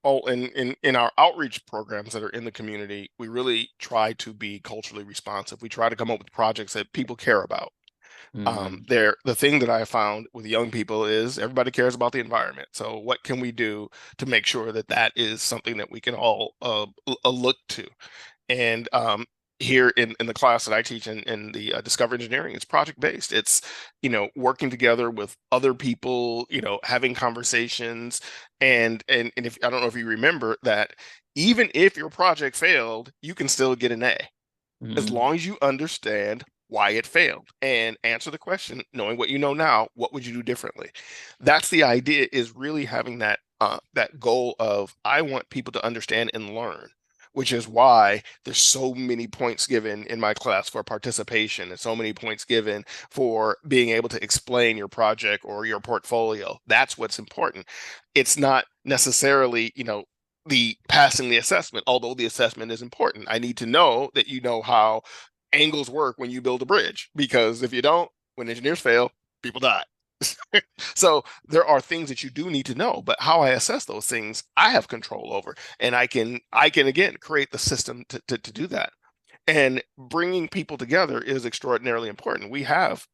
Oh, in our outreach programs that are in the community, we really try to be culturally responsive. We try to come up with projects that people care about.
Mm,
The thing that I found with young people is everybody cares about the environment. So what can we do to make sure that that is something that we can all look to? And here in the class that I teach in the Discover Engineering, it's project based. It's, working together with other people, having conversations. And if I don't know if you remember that, even if your project failed, you can still get an A as
mm,
long as you understand why it failed and answer the question, knowing what you know now, what would you do differently? That's the idea, is really having that goal of, I want people to understand and learn, which is why there's so many points given in my class for participation and so many points given for being able to explain your project or your portfolio. That's what's important. It's not necessarily, the passing the assessment, although the assessment is important. I need to know that you know how angles work when you build a bridge, because if you don't, when engineers fail, people die. So there are things that you do need to know, but how I assess those things, I have control over, and I can again create the system to do that. And bringing people together is extraordinarily important. We have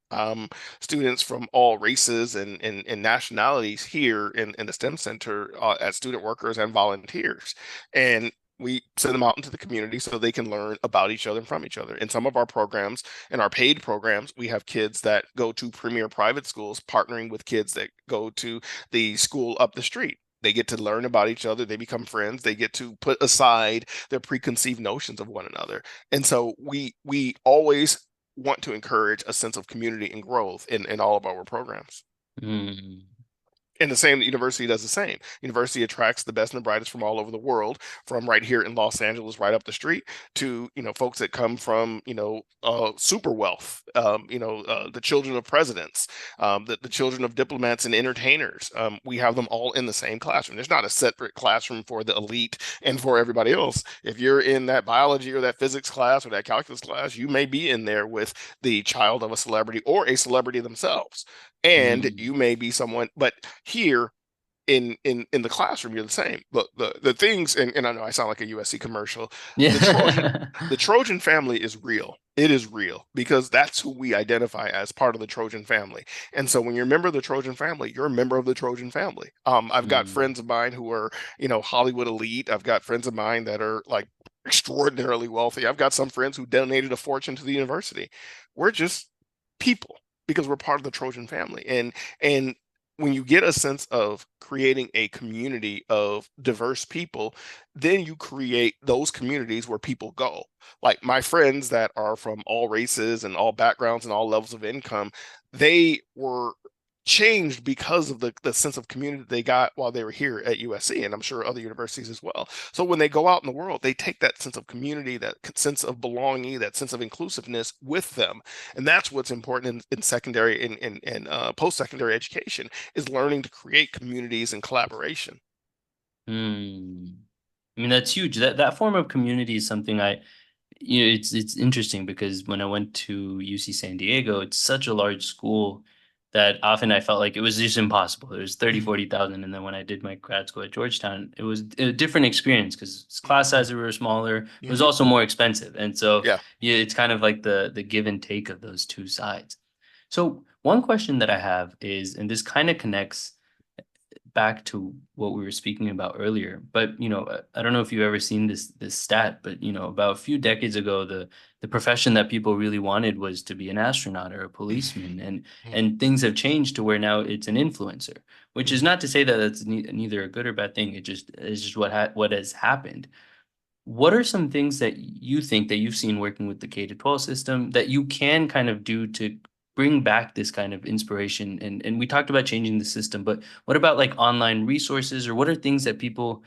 students from all races and nationalities here in the STEM Center as student workers and volunteers. And we send them out into the community so they can learn about each other and from each other. In some of our programs, in our paid programs, we have kids that go to premier private schools partnering with kids that go to the school up the street. They get to learn about each other. They become friends. They get to put aside their preconceived notions of one another. And so we always want to encourage a sense of community and growth in all of our programs.
mm.
And the same, the university does the same. University attracts the best and the brightest from all over the world, from right here in Los Angeles, right up the street, to folks that come from super wealth, the children of presidents, the children of diplomats and entertainers. We have them all in the same classroom. There's not a separate classroom for the elite and for everybody else. If you're in that biology or that physics class or that calculus class, you may be in there with the child of a celebrity or a celebrity themselves, and
Mm.
you may be someone, but here in the classroom you're the same. The things, and I know I sound like a USC commercial. the trojan
Yeah.
the Trojan family is real. It is real because that's who we identify as part of the Trojan family. And so when you're a member of the Trojan family, you're a member of the Trojan family. I've got
Mm,
friends of mine who are Hollywood elite. I've got friends of mine that are like extraordinarily wealthy. I've got some friends who donated a fortune to the university. We're just people because we're part of the Trojan family. And when you get a sense of creating a community of diverse people, then you create those communities where people go. Like my friends that are from all races and all backgrounds and all levels of income, they were changed because of the sense of community they got while they were here at USC, and I'm sure other universities as well. So when they go out in the world, they take that sense of community, that sense of belonging, that sense of inclusiveness with them. And that's what's important in secondary and post-secondary education, is learning to create communities and collaboration.
mm. I mean, that's huge. That form of community is something it's interesting because when I went to UC San Diego, it's such a large school that often I felt like it was just impossible. It was 30,
Mhm.
40,000. And then when I did my grad school at Georgetown, it was a different experience because class
Mhm.
sizes were smaller. It was
Mhm.
also more expensive. And so
Yeah.
yeah, it's kind of like the give and take of those two sides. So one question that I have is, and this kind of connects back to what we were speaking about earlier, but I don't know if you've ever seen this stat, but about a few decades ago, the profession that people really wanted was to be an astronaut or a policeman,
Mhm.
and things have changed to where now it's an influencer, which is
Mhm.
not to say that that's neither a good or bad thing. It's just what has happened. What are some things that you think that you've seen working with the K to 12 system that you can kind of do to bring back this kind of inspiration? And we talked about changing the system, but what about like online resources, or what are things that people,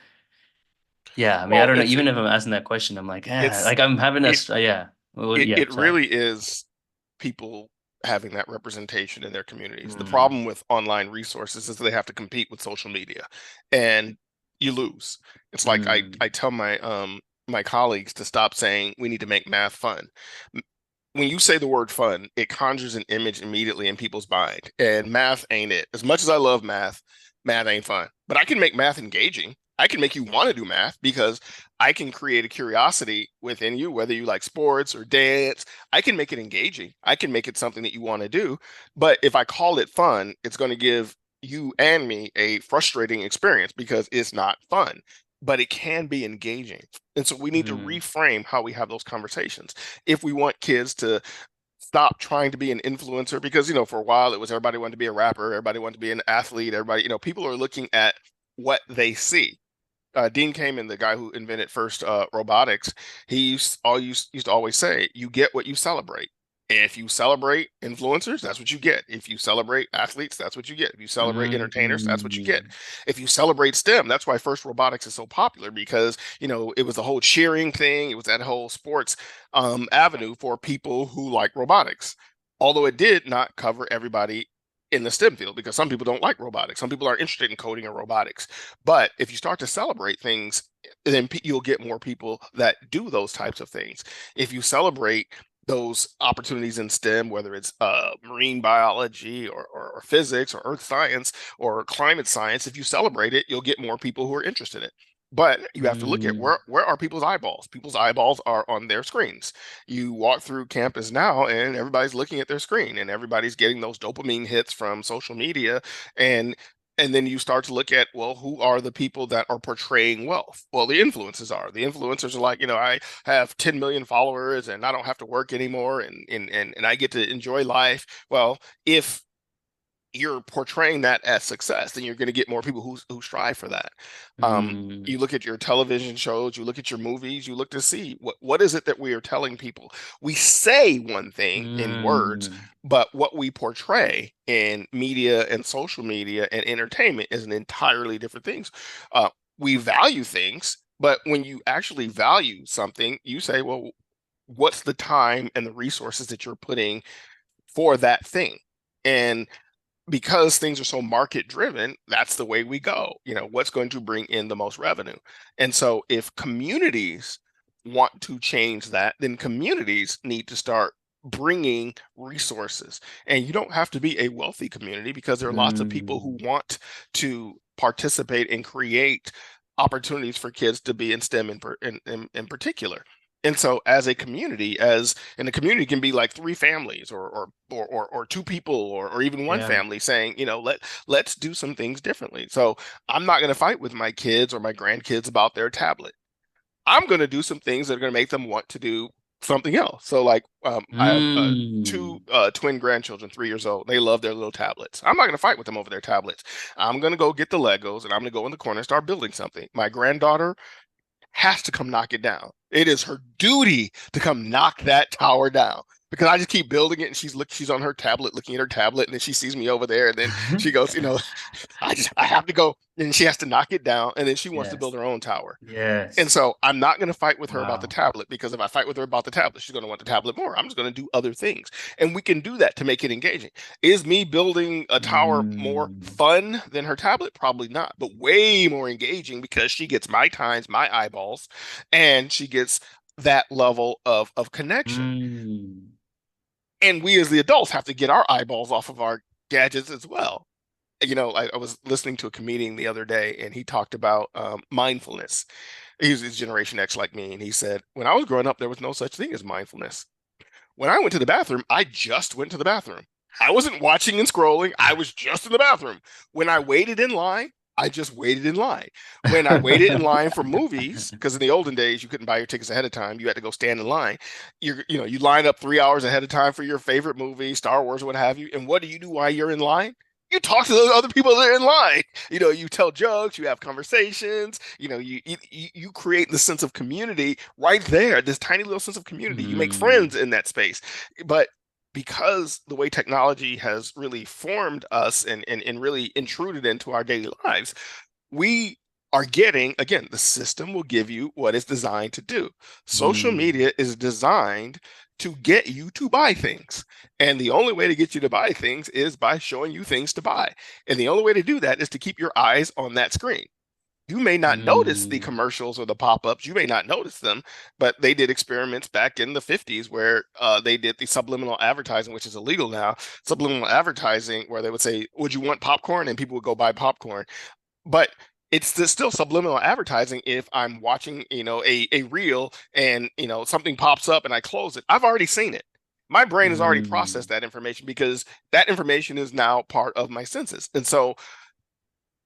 yeah, I mean, I
Well,
don't know.
it's
Even if I'm asking that question, I'm like,
it's
like I'm having
it
yeah. Well,
it
yeah,
it
sorry.
really is people having that representation in their communities. The
Mm,
problem with online resources is they have to compete with social media, and you lose. It's like I
mm,
tell my colleagues to stop saying we need to make math fun. When you say the word fun, it conjures an image immediately in people's mind, and math ain't it. As much as I love math, math ain't fun. But I can make math engaging. I can make you want to do math because I can create a curiosity within you, whether you like sports or dance. I can make it engaging. I can make it something that you want to do. But if I call it fun, it's going to give you and me a frustrating experience because it's not fun, but it can be engaging. And so we need to
Mm.
reframe how we have those conversations. If we want kids to stop trying to be an influencer, because, for a while it was everybody wanted to be a rapper, everybody wanted to be an athlete, everybody, people are looking at what they see. Dean Kamen, the guy who invented first robotics, he used to always say, "You get what you celebrate." If you celebrate influencers, that's what you get. If you celebrate athletes, that's what you get. If you celebrate entertainers, that's what you get.
Mm.
If you celebrate STEM, that's why first robotics is so popular because it was the whole cheering thing. It was that whole sports avenue for people who like robotics. Although it did not cover everybody in the STEM field because some people don't like robotics. Some people aren't interested in coding or robotics. But if you start to celebrate things, then you'll get more people that do those types of things. If you celebrate those opportunities in STEM, whether it's marine biology or physics or earth science or climate science, if you celebrate it, you'll get more people who are interested in it. But you have to look at
Mm.
where are people's eyeballs? People's eyeballs are on their screens. You walk through campus now and everybody's looking at their screen and everybody's getting those dopamine hits from social media. And then you start to look at, well, who are the people that are portraying wealth? Well, the influencers are. The influencers are like, I have 10 million followers and I don't have to work anymore and I get to enjoy life. Well, if you're portraying that as success, then you're going to get more people who strive for that.
Mm.
You look at your television shows, you look at your movies, you look to see what is it that we are telling people. We say one thing in words,
Mm.
but what we portray in media and social media and entertainment is an entirely different things. We value things, but when you actually value something, you say, well, what's the time and the resources that you're putting for that thing? And because things are so market driven, that's the way we go. What's going to bring in the most revenue? And so if communities want to change that, then communities need to start bringing resources. And you don't have to be a wealthy community because there are lots of people who
Mm.
want to participate and create opportunities for kids to be in STEM in particular. And so as a community, and the community can be like three families or two people or even one
Yeah.
family saying, let's do some things differently. So I'm not going to fight with my kids or my grandkids about their tablet. I'm going to do some things that are going to make them want to do something else. So like I have two
Mm.
twin grandchildren, 3 years old. They love their little tablets. I'm not going to fight with them over their tablets. I'm going to go get the Legos and I'm going to go in the corner and start building something. My granddaughter has to come knock it down. It is her duty to come knock that tower down because I just keep building it and she's on her tablet looking at her tablet and then she sees me over there and then she goes, I have to go and she has to knock it down and then she wants to build
Yes.
her own tower. And
Yes.
so I'm not going to fight with her about the
Wow.
tablet because if I fight with her about the tablet, she's going to want the tablet more. I'm just going to do other things. And we can do that to make it engaging. Is me building a tower more
Mm.
fun than her tablet? Probably not, but way more engaging because she gets my times, my eyeballs, and she gets that level of connection.
Mm.
And we as the adults have to get our eyeballs off of our gadgets as well. I was listening to a comedian the other day and he talked about mindfulness. He's Generation X like me, and he said, when I was growing up, there was no such thing as mindfulness. When I went to the bathroom, I just went to the bathroom. I wasn't watching and scrolling. I was just in the bathroom. When I waited in line, I just waited in line. When I waited in line for movies, because in the olden days you couldn't buy your tickets ahead of time, you had to go stand in line. You line up 3 hours ahead of time for your favorite movie, Star Wars or what have you. And what do you do while you're in line? You talk to those other people that are in line. You tell jokes, you have conversations. You create the sense of community right there. This tiny little sense of community. You make
Mm.
friends in that space. But because the way technology has really formed us and really intruded into our daily lives, we are getting, again, the system will give you what it's designed to do. Social
Mm.
media is designed to get you to buy things. And the only way to get you to buy things is by showing you things to buy. And the only way to do that is to keep your eyes on that screen. You may not notice the
Mm.
commercials or the pop-ups. You may not notice them, but they did experiments back in the 50s where they did the subliminal advertising, which is illegal now. Subliminal advertising, where they would say, "Would you want popcorn?" and people would go buy popcorn. But still subliminal advertising. If I'm watching, a reel and, something pops up and I close it, I've already seen it. My brain has already processed
Mm,
that information because that information is now part of my senses. And so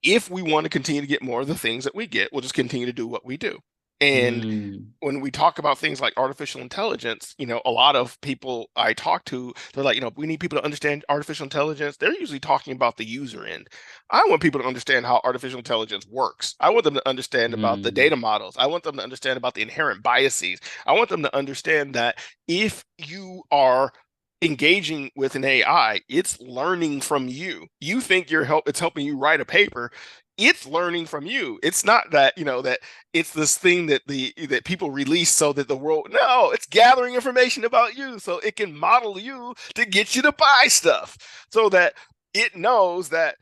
if we want to continue to get more of the things that we get, we'll just continue to do what we do. And
mm,
when we talk about things like artificial intelligence, a lot of people I talk to, they're like, we need people to understand artificial intelligence. They're usually talking about the user end. I want people to understand how artificial intelligence works. I want them to understand about the
mm,
data models. I want them to understand about the inherent biases. I want them to understand that if you are engaging with an AI, it's learning from you. You think it's helping you write a paper. It's learning from you. It's not that, that it's this thing that people release so that the world, no, it's gathering information about you so it can model you to get you to buy stuff, so that it knows that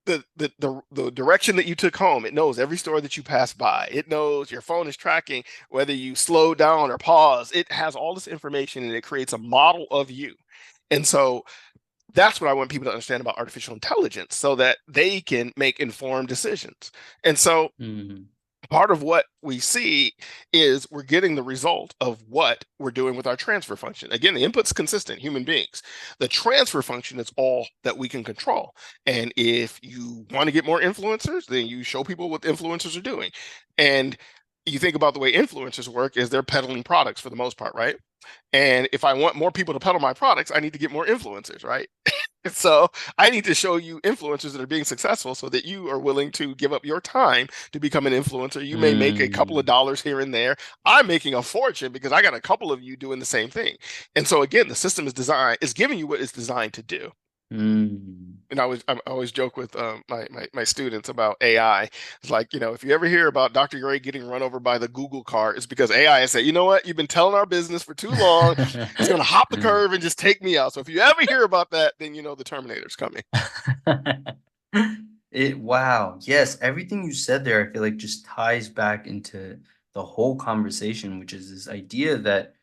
the direction that you took home, it knows every store that you pass by. It knows your phone is tracking whether you slow down or pause. It has all this information and it creates a model of you. And so that's what I want people to understand about artificial intelligence so that they can make informed decisions. And so
mm,
part of what we see is we're getting the result of what we're doing with our transfer function. Again, the input's consistent, human beings. The transfer function is all that we can control. And if you want to get more influencers, then you show people what influencers are doing. And you think about the way influencers work is they're peddling products for the most part, right? And if I want more people to peddle my products, I need to get more influencers, right? So I need to show you influencers that are being successful so that you are willing to give up your time to become an influencer. You may make a couple of
mm,
dollars here and there. I'm making a fortune because I got a couple of you doing the same thing. And so again, the system is giving you what it's designed to do.
mm.
And I always joke with my students about AI. It's like, if you ever hear about Dr. Gray getting run over by the Google car, it's because AI has said, you know what, you've been telling our business for too long. It's going to hop the curve and just take me out. So if you ever hear about that, then you know the Terminator's coming.
Wow. Yes, everything you said there, I feel like just ties back into the whole conversation, which is this idea that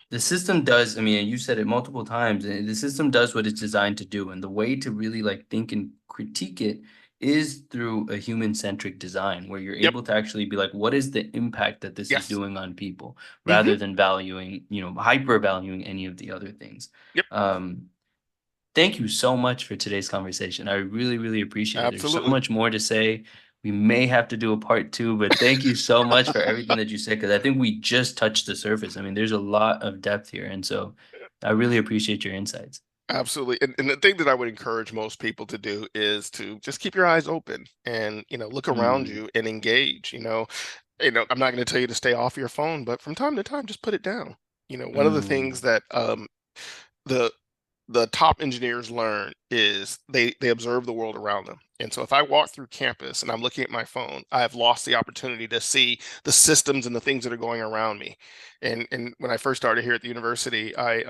the system does, I mean, you said it multiple times, and the system does what it's designed to do. And the way to really like think and critique it is through a human-centric design where you're
Yep.
able to actually be like, what is the impact that this is
Yes.
doing on people,
Hmm.
rather than valuing, hyper valuing any of the other things.
Yep.
Um, Thank you so much for today's conversation. I really, really appreciate it. There's so
Absolutely.
much more to say. We may have to do a part two, but thank you so much for everything that you said, because I think we just touched the surface. I mean, there's a lot of depth here. And so I really appreciate your insights.
Absolutely. And the thing that I would encourage most people to do is to just keep your eyes open and, look around
Mm,
you and engage. I'm not going to tell you to stay off your phone, but from time to time, just put it down. One of the things
mm,
that the the top engineers learn is they observe the world around them. And so if I walk through campus and I'm looking at my phone, I have lost the opportunity to see the systems and the things that are going around me. And when I first started here at the university, I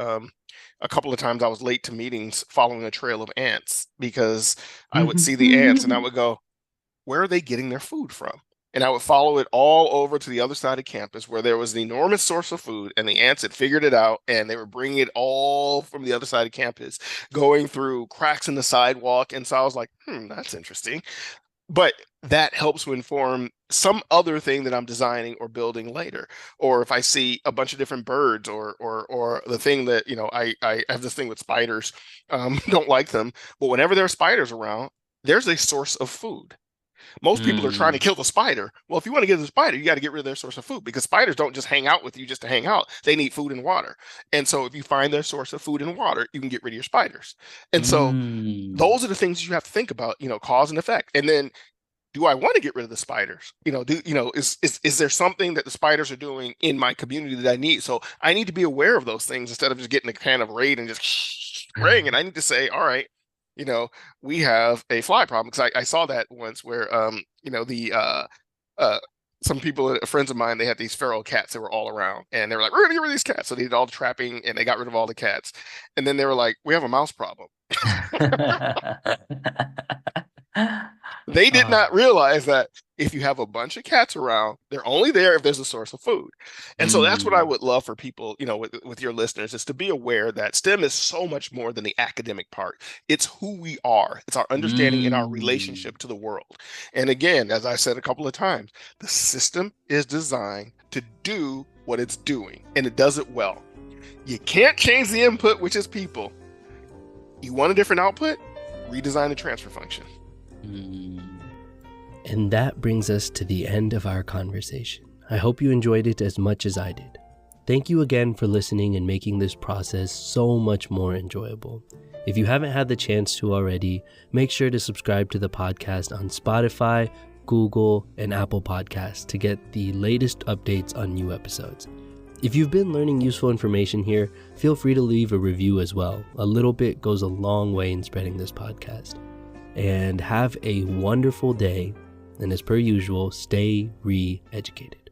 a couple of times I was late to meetings following a trail of ants because I would see the ants and I would go, where are they getting their food from? And I would follow it all over to the other side of campus where there was an enormous source of food, and the ants had figured it out, and they were bringing it all from the other side of campus, going through cracks in the sidewalk. And so I was like, that's interesting. But that helps to inform some other thing that I'm designing or building later. Or if I see a bunch of different birds, or the thing that, I have this thing with spiders, don't like them, but whenever there are spiders around, there's a source of food. Most people are trying to
mm,
kill the spider. Well, if you want to get the spider, you got to get rid of their source of food, because spiders don't just hang out with you just to hang out. They need food and water. And so if you find their source of food and water, you can get rid of your spiders. And so
mm,
those are the things you have to think about, cause and effect. And then, do I want to get rid of the spiders? Is there something that the spiders are doing in my community that I need? So I need to be aware of those things instead of just getting a can of Raid and just spraying it. I need to say, all right, you know, we have a fly problem, because I saw that once where the uh some people, friends of mine, they had these feral cats that were all around, and they were like, we're gonna get rid of these cats. So they did all the trapping and they got rid of all the cats. And then they were like, we have a mouse problem. They did not realize that if you have a bunch of cats around, they're only there if there's a source of food. And so that's what I would love for people, with your listeners, is to be aware that STEM is so much more than the academic part. It's who we are. It's our understanding and our relationship to the world. And again, as I said a couple of times, the system is designed to do what it's doing, and it does it well. You can't change the input, which is people. You want a different output? Redesign the transfer function.
And that brings us to the end of our conversation. I hope you enjoyed it as much as I did. Thank you again for listening and making this process so much more enjoyable. If you haven't had the chance to already, make sure to subscribe to the podcast on Spotify, Google, and Apple Podcasts to get the latest updates on new episodes. If you've been learning useful information here, feel free to leave a review as well. A little bit goes a long way in spreading this podcast. And have a wonderful day. And as per usual, stay re-educated.